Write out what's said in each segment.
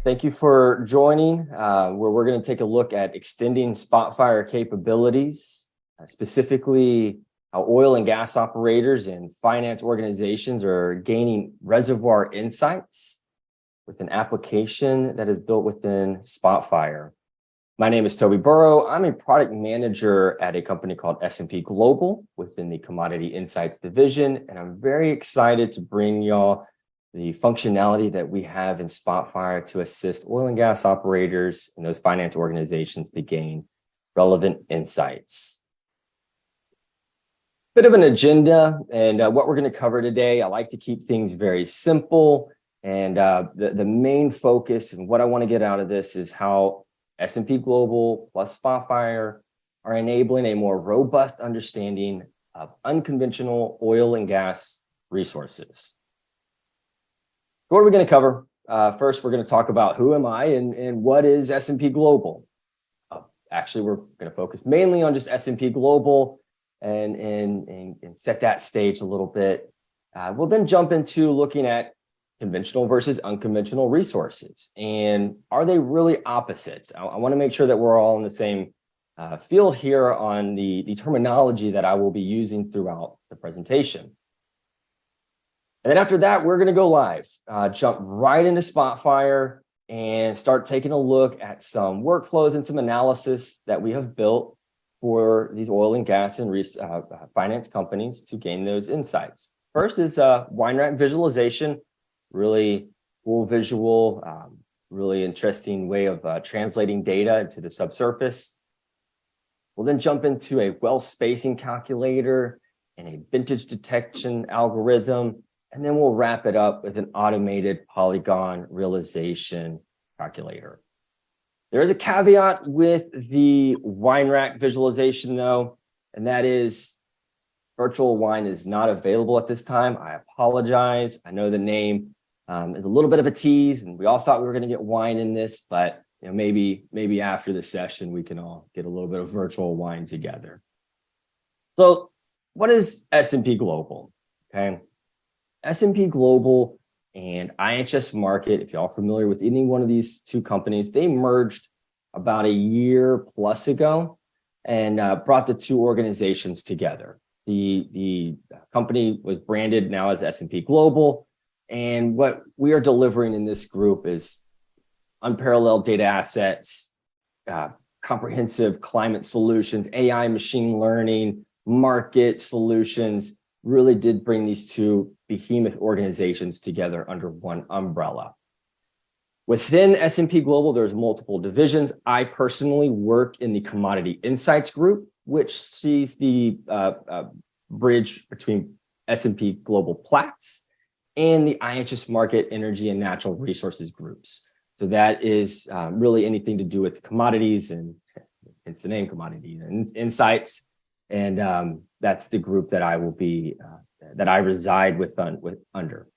Thank you for joining, where we're going to take a look at extending Spotfire capabilities, specifically how oil and gas operators and finance organizations are gaining reservoir insights with an application that is built within Spotfire. My name is Toby Burrow. I'm a product manager at a company called S&P Global within the Commodity Insights division, and I'm very excited to bring y'all the functionality that we have in Spotfire to assist oil and gas operators and those finance organizations to gain relevant insights. Bit of an agenda and what we're going to cover today. I like to keep things very simple, and the main focus and what I want to get out of this is how S&P Global plus Spotfire are enabling a more robust understanding of unconventional oil and gas resources. What are we going to cover? First, we're going to talk about who am I and what is S&P Global. Actually, we're going to focus mainly on just S&P Global and set that stage a little bit. We'll then jump into looking at conventional versus unconventional resources. And are they really opposites? I want to make sure that we're all in the same field here on the terminology that I will be using throughout the presentation. And then after that, we're going to go live, jump right into Spotfire and start taking a look at some workflows and some analysis that we have built for these oil and gas and finance companies to gain those insights. First is wine rack visualization, really cool visual, really interesting way of translating data into the subsurface. We'll then jump into a well spacing calculator and a vintage detection algorithm. And then we'll wrap it up with an automated polygon realization calculator. There is a caveat with the wine rack visualization though, and that is virtual wine is not available at this time. I apologize. I know the name is a little bit of a tease, and we all thought we were going to get wine in this, but maybe after the session, we can all get a little bit of virtual wine together. So what is S&P Global? Okay. S&P Global and IHS Markit, if y'all familiar with any one of these two companies, they merged about a year plus ago and brought the two organizations together. The company was branded now as S&P Global, and what we are delivering in this group is unparalleled data assets, comprehensive climate solutions, AI, machine learning, market solutions. Really did bring these two behemoth organizations together under one umbrella. Within S&P Global, there's multiple divisions. I personally work in the Commodity Insights group, which sees the bridge between S&P Global Platts and the IHS Markit Energy and Natural Resources groups. So that is really anything to do with commodities, and hence the name Commodity Insights. And that's the group that I will be, that I reside under.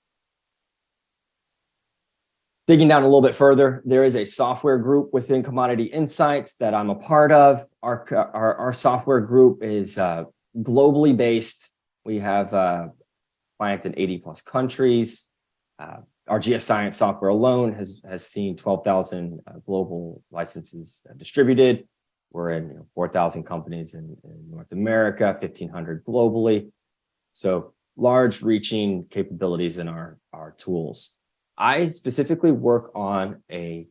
Digging down a little bit further, there is a software group within Commodity Insights that I'm a part of. Our software group is globally based. We have clients in 80 plus countries. Our geoscience software alone has seen 12,000 global licenses distributed. We're in 4,000 companies in North America, 1,500 globally. So large reaching capabilities in our tools. I specifically work on a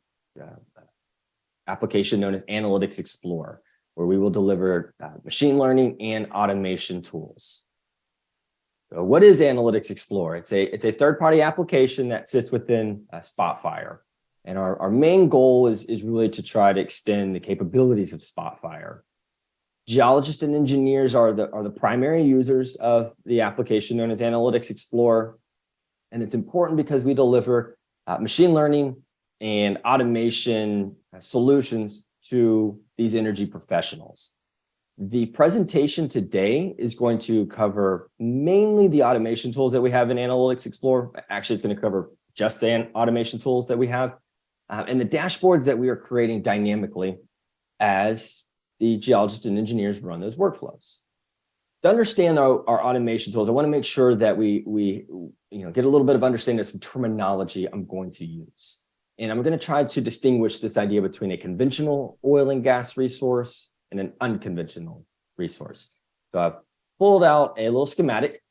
application known as Analytics Explorer, where we will deliver machine learning and automation tools. So what is Analytics Explorer? It's a third-party application that sits within Spotfire. And our main goal is really to try to extend the capabilities of Spotfire. Geologists and engineers are the primary users of the application known as Analytics Explorer. And it's important because we deliver machine learning and automation solutions to these energy professionals. The presentation today is going to cover mainly the automation tools that we have in Analytics Explorer. Actually, it's going to cover just the automation tools that we have. And the dashboards that we are creating dynamically as the geologists and engineers run those workflows. To understand our automation tools, I want to make sure that we get a little bit of understanding of some terminology I'm going to use. and I'm going to try to distinguish this idea between a conventional oil and gas resource and an unconventional resource. So I've pulled out a little schematic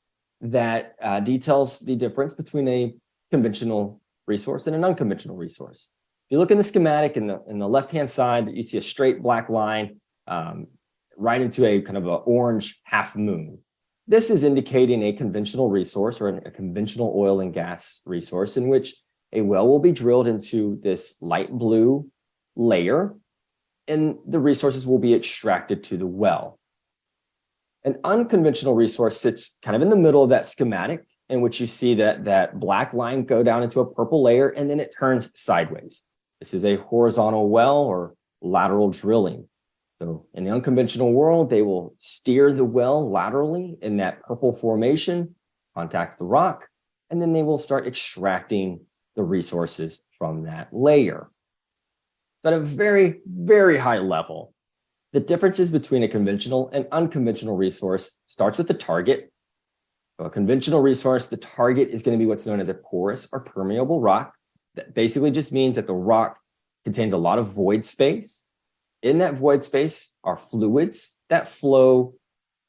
that details the difference between a conventional resource and an unconventional resource. If you look in the schematic in the left-hand side, that you see a straight black line right into a kind of an orange half moon. This is indicating a conventional resource or a conventional oil and gas resource in which a well will be drilled into this light blue layer, and the resources will be extracted to the well. An unconventional resource sits kind of in the middle of that schematic, in which you see that black line go down into a purple layer, and then it turns sideways. This is a horizontal well or lateral drilling. So in the unconventional world, they will steer the well laterally in that purple formation, contact the rock, and then they will start extracting the resources from that layer. At a very, very high level, the differences between a conventional and unconventional resource starts with the target. So a conventional resource, the target is going to be what's known as a porous or permeable rock. That basically just means that the rock contains a lot of void space. In that void space are fluids that flow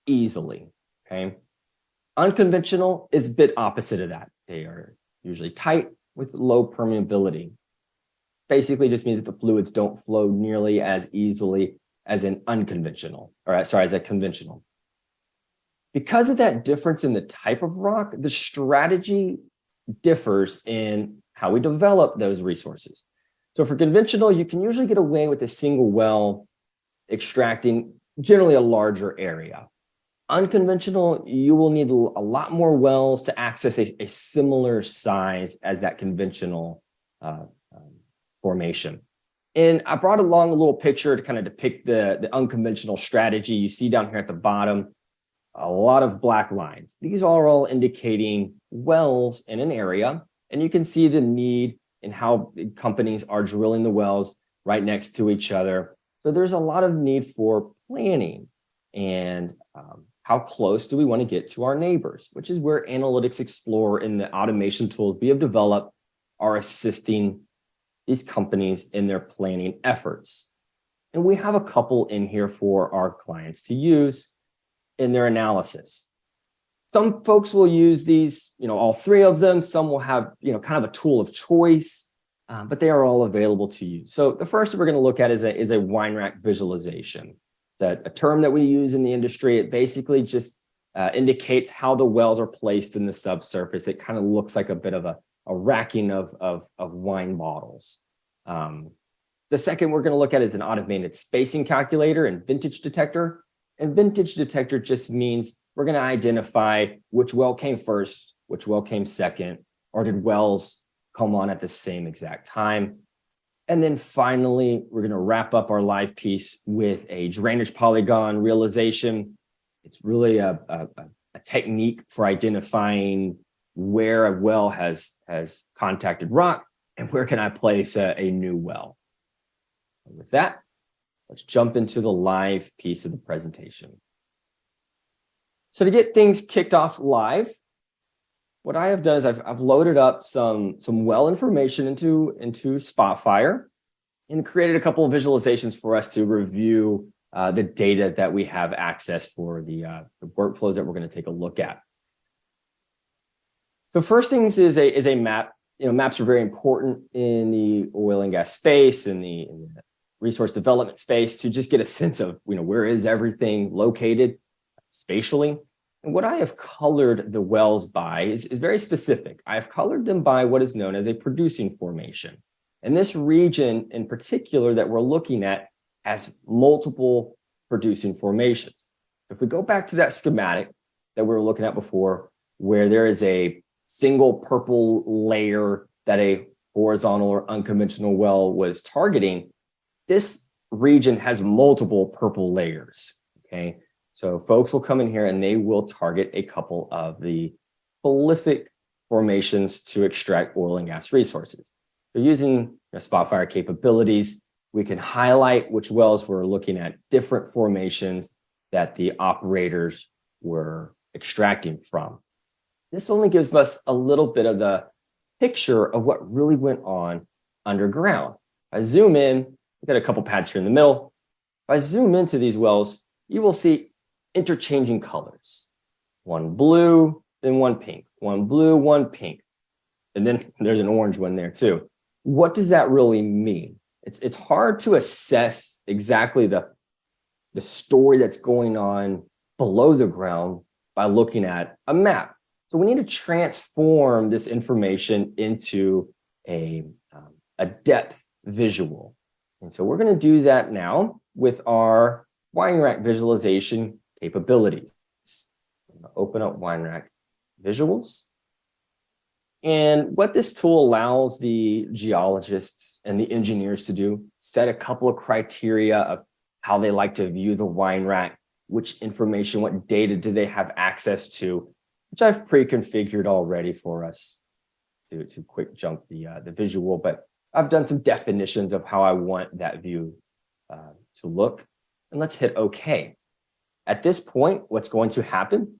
easily. Okay. Unconventional is a bit opposite of that. They are usually tight with low permeability. Basically just means that the fluids don't flow nearly as easily as an unconventional, as a conventional. Because of that difference in the type of rock, the strategy differs in how we develop those resources. So for conventional, you can usually get away with a single well extracting generally a larger area. Unconventional, you will need a lot more wells to access a similar size as that conventional formation. And I brought along a little picture to kind of depict the unconventional strategy. You see down here at the bottom, a lot of black lines. These are all indicating wells in an area, and you can see the need in how companies are drilling the wells right next to each other. So there's a lot of need for planning and how close do we want to get to our neighbors, which is where Analytics Explorer and the automation tools we have developed are assisting these companies in their planning efforts. And we have a couple in here for our clients to use in their analysis. Some folks will use these, all three of them. Some will have, kind of a tool of choice, but they are all available to you. So the first we're going to look at is a wine rack visualization. It's a term that we use in the industry. It basically just indicates how the wells are placed in the subsurface. It kind of looks like a bit of a racking of wine bottles. The second we're going to look at is an automated spacing calculator and vintage detector. And vintage detector just means we're going to identify which well came first, which well came second, or did wells come on at the same exact time. And then finally, we're going to wrap up our live piece with a drainage polygon realization. It's really a technique for identifying where a well has contacted rock and where can I place a new well. And with that, let's jump into the live piece of the presentation. So to get things kicked off live, what I have done is I've loaded up some well information into Spotfire and created a couple of visualizations for us to review the data that we have access for the workflows that we're going to take a look at. So first things is a map. Maps are very important in the oil and gas space and the resource development space to just get a sense of where is everything located spatially. And what I have colored the wells by is very specific. I have colored them by what is known as a producing formation. And this region in particular that we're looking at has multiple producing formations. If we go back to that schematic that we were looking at before, where there is a single purple layer that a horizontal or unconventional well was targeting, this region has multiple purple layers, okay? So folks will come in here and they will target a couple of the prolific formations to extract oil and gas resources. So using Spotfire capabilities, we can highlight which wells we're looking at, different formations that the operators were extracting from. This only gives us a little bit of the picture of what really went on underground. If I zoom in, we've got a couple pads here in the middle. If I zoom into these wells, you will see interchanging colors. One blue, then one pink, one blue, one pink. And then there's an orange one there too. What does that really mean? It's hard to assess exactly the story that's going on below the ground by looking at a map. So we need to transform this information into a depth visual. And so we're going to do that now with our wine rack visualization capabilities. I'm going to open up wine rack visuals. And what this tool allows the geologists and the engineers to do, set a couple of criteria of how they like to view the wine rack, which information, what data do they have access to, which I've pre-configured already for us to quick jump the visual, but I've done some definitions of how I want that view to look. And let's hit OK. At this point, what's going to happen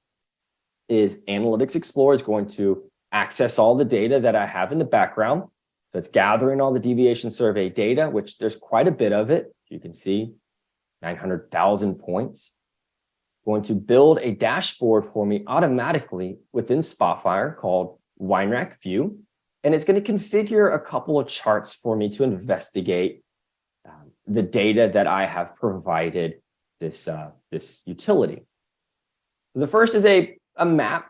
is Analytics Explorer is going to access all the data that I have in the background. So it's gathering all the deviation survey data, which there's quite a bit of it. You can see 900,000 points. Going to build a dashboard for me automatically within Spotfire called Wine Rack View. And it's going to configure a couple of charts for me to investigate the data that I have provided this utility. The first is a map.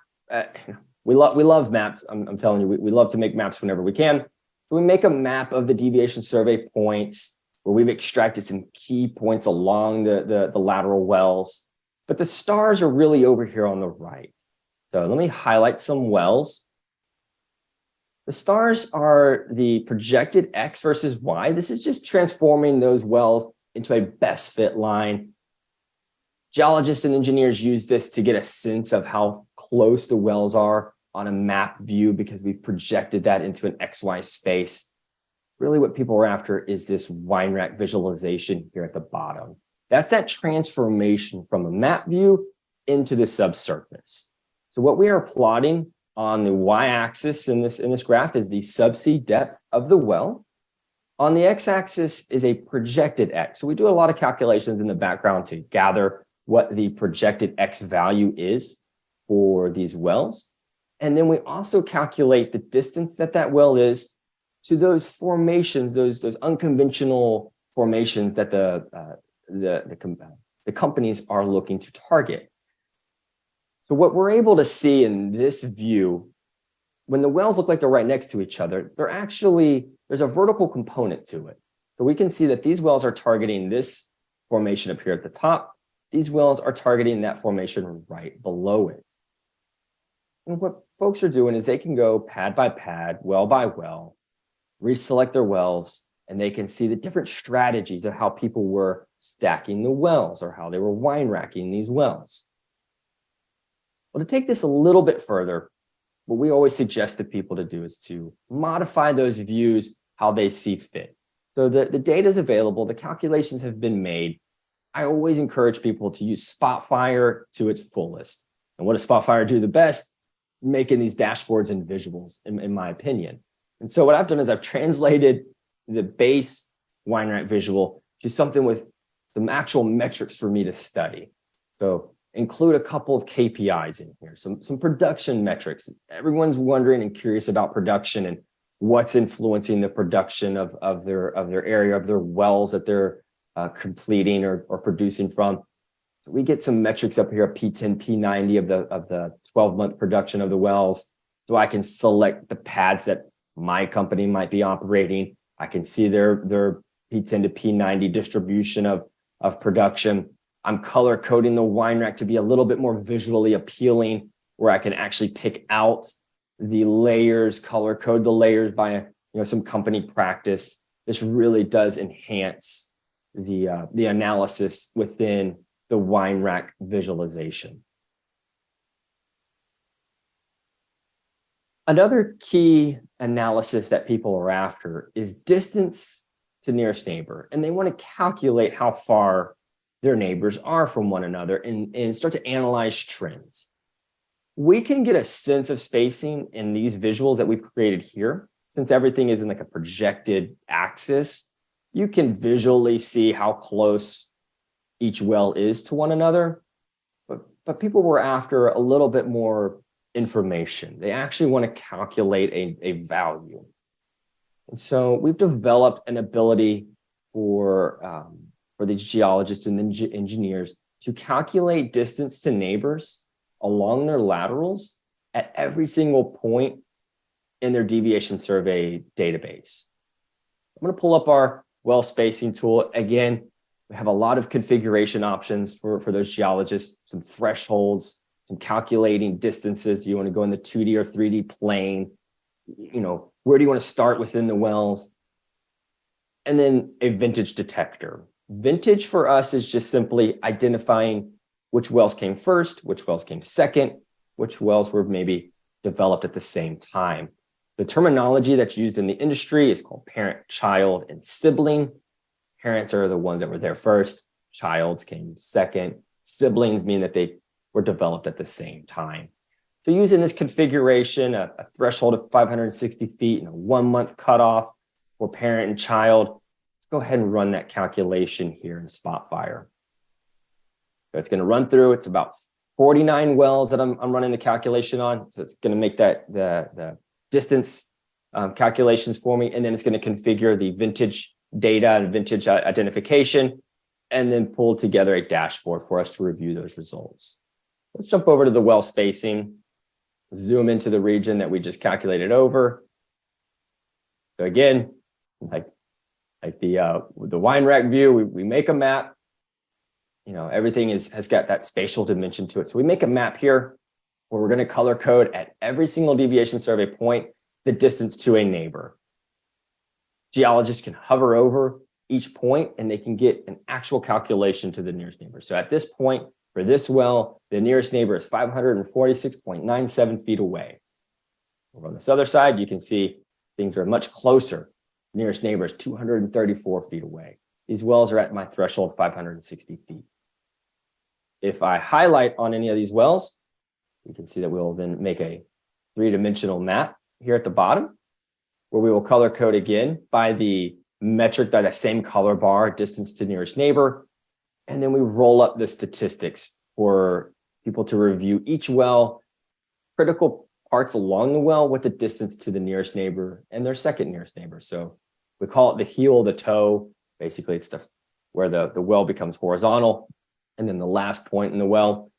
We love maps. I'm telling you, we love to make maps whenever we can. So we make a map of the deviation survey points where we've extracted some key points along the lateral wells. But the stars are really over here on the right. So let me highlight some wells. The stars are the projected X versus Y. This is just transforming those wells into a best fit line. Geologists and engineers use this to get a sense of how close the wells are on a map view because we've projected that into an XY space. Really what people are after is this wine rack visualization here at the bottom. That's that transformation from a map view into the subsurface. So what we are plotting on the y-axis in this graph is the subsea depth of the well. On the x-axis is a projected X. So we do a lot of calculations in the background to gather what the projected X value is for these wells. And then we also calculate the distance that well is to those formations, those unconventional formations that the companies are looking to target. So what we're able to see in this view, when the wells look like they're right next to each other, there's a vertical component to it. So we can see that these wells are targeting this formation up here at the top. These wells are targeting that formation right below it. And what folks are doing is they can go pad by pad, well by well, reselect their wells, and they can see the different strategies of how people were stacking the wells or how they were wine racking these wells. Well, to take this a little bit further, what we always suggest to people to do is to modify those views how they see fit. So the data is available, the calculations have been made. I always encourage people to use Spotfire to its fullest. And what does Spotfire do the best? Making these dashboards and visuals, in my opinion. And so what I've done is I've translated the base wine rack visual to something with some actual metrics for me to study. So include a couple of KPIs in here, some production metrics. Everyone's wondering and curious about production and what's influencing the production of their area, of their wells that they're completing or producing from. So we get some metrics up here, P10, P90 of the 12-month production of the wells. So I can select the pads that my company might be operating. I can see their P10 to P90 distribution of production. I'm color coding the wine rack to be a little bit more visually appealing, where I can actually pick out the layers, color code the layers by some company practice. This really does enhance the analysis within the wine rack visualization. Another key analysis that people are after is distance to nearest neighbor, and they want to calculate how far their neighbors are from one another and start to analyze trends. We can get a sense of spacing in these visuals that we've created here since everything is in like a projected axis, you can visually see how close each well is to one another. But people were after a little bit more information. They actually want to calculate a value. And so we've developed an ability for these geologists and engineers to calculate distance to neighbors along their laterals at every single point in their deviation survey database. I'm going to pull up our well spacing tool. Again, we have a lot of configuration options for those geologists, some thresholds, some calculating distances. You want to go in the 2D or 3D plane, where do you want to start within the wells? And then a vintage detector. Vintage for us is just simply identifying which wells came first, which wells came second, which wells were maybe developed at the same time. The terminology that's used in the industry is called parent, child, and sibling. Parents are the ones that were there first. Childs came second. Siblings mean that they were developed at the same time. So using this configuration, a threshold of 560 feet and a 1 month cutoff for parent and child, let's go ahead and run that calculation here in Spotfire. So it's going to run through. It's about 49 wells that I'm running the calculation on. So it's going to make that the distance calculations for me. And then it's going to configure the vintage data and vintage identification, and then pull together a dashboard for us to review those results. Let's jump over to the well spacing, zoom into the region that we just calculated over. So again, like the wine rack view, we make a map. Everything has got that spatial dimension to it. So we make a map here where we're going to color code at every single deviation survey point the distance to a neighbor. Geologists can hover over each point and they can get an actual calculation to the nearest neighbor. So at this point, for this well, the nearest neighbor is 546.97 feet away. Over on this other side, you can see things are much closer. Nearest neighbor is 234 feet away. These wells are at my threshold 560 feet. If I highlight on any of these wells, you can see that we'll then make a three-dimensional map here at the bottom, where we will color code again by the metric, by that same color bar, distance to nearest neighbor. And then we roll up the statistics for people to review each well, critical parts along the well with the distance to the nearest neighbor and their second nearest neighbor. So we call it the heel, the toe. Basically, it's where the well becomes horizontal, and then the last point in the well,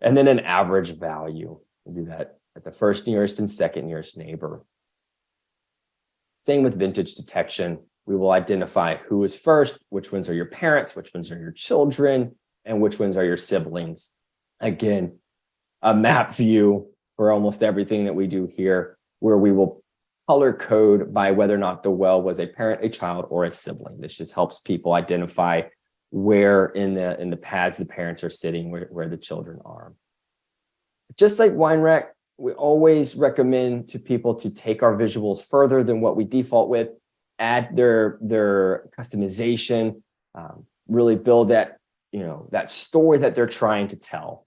and then an average value. We do that at the first nearest and second nearest neighbor. Same with vintage detection. We will identify who is first, which ones are your parents, which ones are your children, and which ones are your siblings. Again, a map view for almost everything that we do here, where we will color code by whether or not the well was a parent, a child, or a sibling. This just helps people identify where in the pads the parents are sitting, where the children are. Just like wine rack, we always recommend to people to take our visuals further than what we default with, add their customization, really build that, that story that they're trying to tell.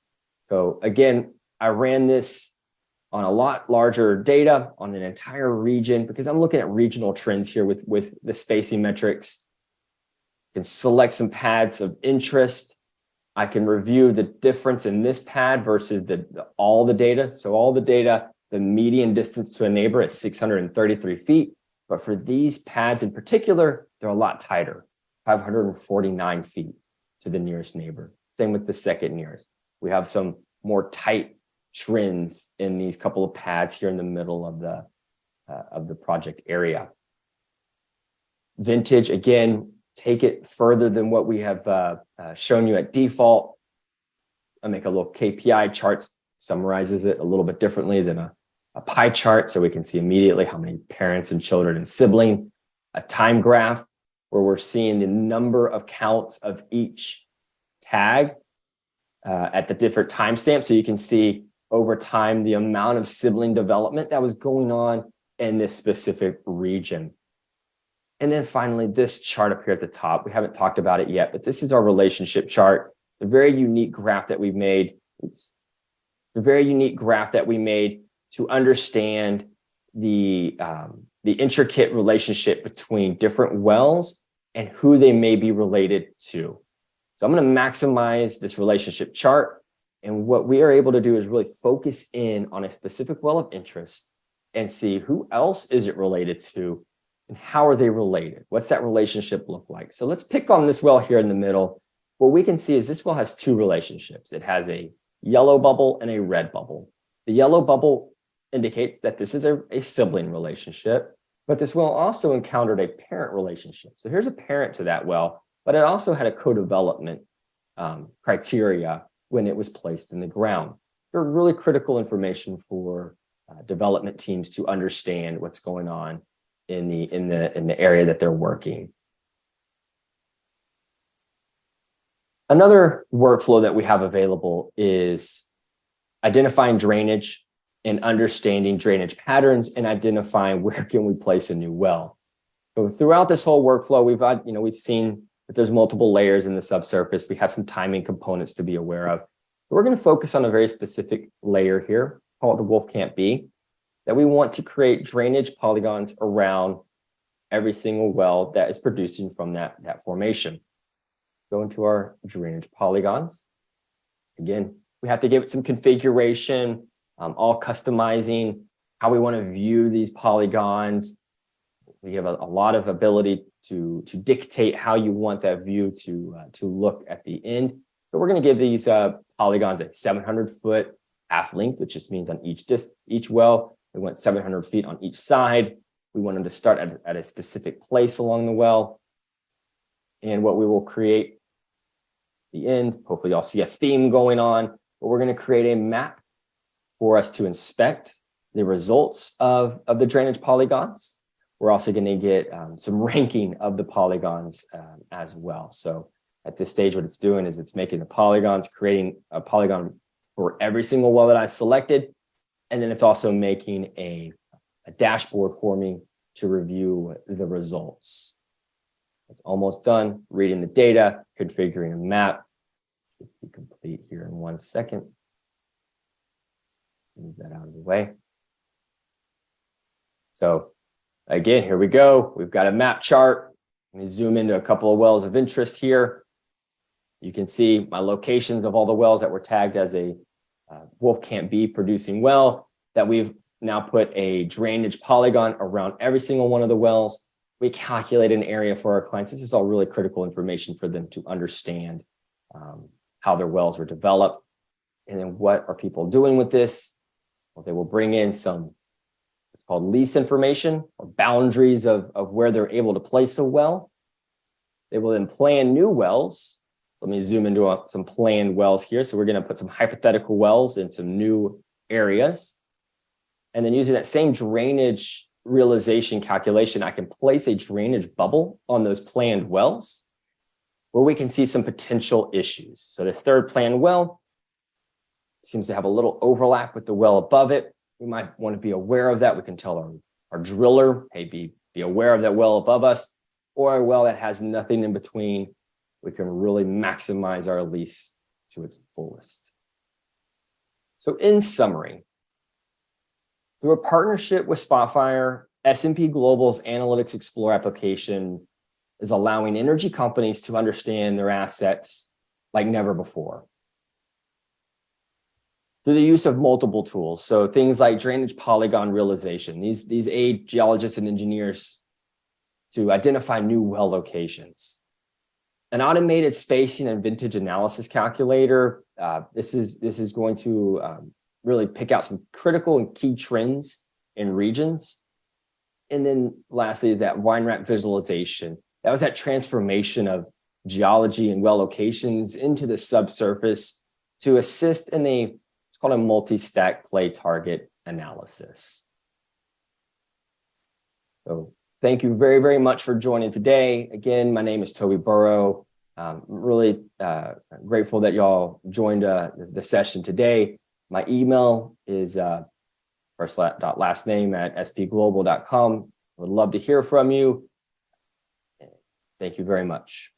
So again, I ran this on a lot larger data on an entire region because I'm looking at regional trends here with the spacing metrics. I can select some pads of interest. I can review the difference in this pad versus all the data. So all the data, the median distance to a neighbor is 633 feet. But for these pads in particular, they're a lot tighter, 549 feet to the nearest neighbor. Same with the second nearest. We have some more tight trends in these couple of pads here in the middle of the project area. Vintage, again, take it further than what we have shown you at default. I make a little KPI chart, summarizes it a little bit differently than a pie chart, so we can see immediately how many parents and children and sibling. A time graph where we're seeing the number of counts of each tag at the different timestamps, so you can see over time the amount of sibling development that was going on in this specific region. And then finally, this chart up here at the top, we haven't talked about it yet, but this is our relationship chart, a very unique graph that we've made. The very unique graph that we made to understand the the intricate relationship between different wells and who they may be related to. So I'm going to maximize this relationship chart. And what we are able to do is really focus in on a specific well of interest and see who else is it related to and how are they related? What's that relationship look like? So let's pick on this well here in the middle. What we can see is this well has two relationships. It has a yellow bubble and a red bubble. The yellow bubble indicates that this is a sibling relationship, but this well also encountered a parent relationship. So here's a parent to that well, but it also had a co-development criteria when it was placed in the ground. They're really critical information for development teams to understand what's going on in the area that they're working. Another workflow that we have available is identifying drainage and understanding drainage patterns and identifying where can we place a new well. So throughout this whole workflow, we've seen that there's multiple layers in the subsurface. We have some timing components to be aware of. We're going to focus on a very specific layer here called the Wolfcamp B, that we want to create drainage polygons around every single well that is producing from that formation. Go into our drainage polygons. Again, we have to give it some configuration, all customizing how we want to view these polygons. We have a lot of ability to dictate how you want that view to look at the end. So we're going to give these polygons a 700-foot half length, which just means on each well, we want 700 feet on each side. We want them to start at a specific place along the well. And what we will create at the end, hopefully y'all see a theme going on, but we're going to create a map for us to inspect the results of the drainage polygons. We're also going to get some ranking of the polygons as well. So at this stage, what it's doing is it's making the polygons, creating a polygon for every single well that I selected. And then it's also making a dashboard for me to review the results. It's almost done reading the data, configuring a map. Should be complete here in 1 second. Let's move that out of the way. So again, here we go. We've got a map chart. Let me zoom into a couple of wells of interest here. You can see my locations of all the wells that were tagged as a Wolfcamp B producing well, that we've now put a drainage polygon around every single one of the wells. We calculate an area for our clients. This is all really critical information for them to understand how their wells were developed. And then what are people doing with this? Well, they will bring in some what's called lease information or boundaries of where they're able to place a well. They will then plan new wells. Let me zoom into some planned wells here. So we're going to put some hypothetical wells in some new areas. And then using that same drainage realization calculation, I can place a drainage bubble on those planned wells where we can see some potential issues. So this third planned well seems to have a little overlap with the well above it. We might want to be aware of that. We can tell our driller, hey, be aware of that well above us, or a well that has nothing in between. We can really maximize our lease to its fullest. So in summary, through a partnership with Spotfire, S&P Global's Analytics Explore application is allowing energy companies to understand their assets like never before. Through the use of multiple tools, so things like drainage polygon realization, these aid geologists and engineers to identify new well locations. An automated spacing and vintage analysis calculator. This is going to really pick out some critical and key trends in regions. And then lastly, that wine rack visualization. That was that transformation of geology and well locations into the subsurface to assist in it's called a multi-stack play target analysis. So thank you very, very much for joining today. Again, my name is Toby Burrow. Really grateful that y'all joined the session today. My email is first.last name at spglobal.com. Would love to hear from you. Thank you very much.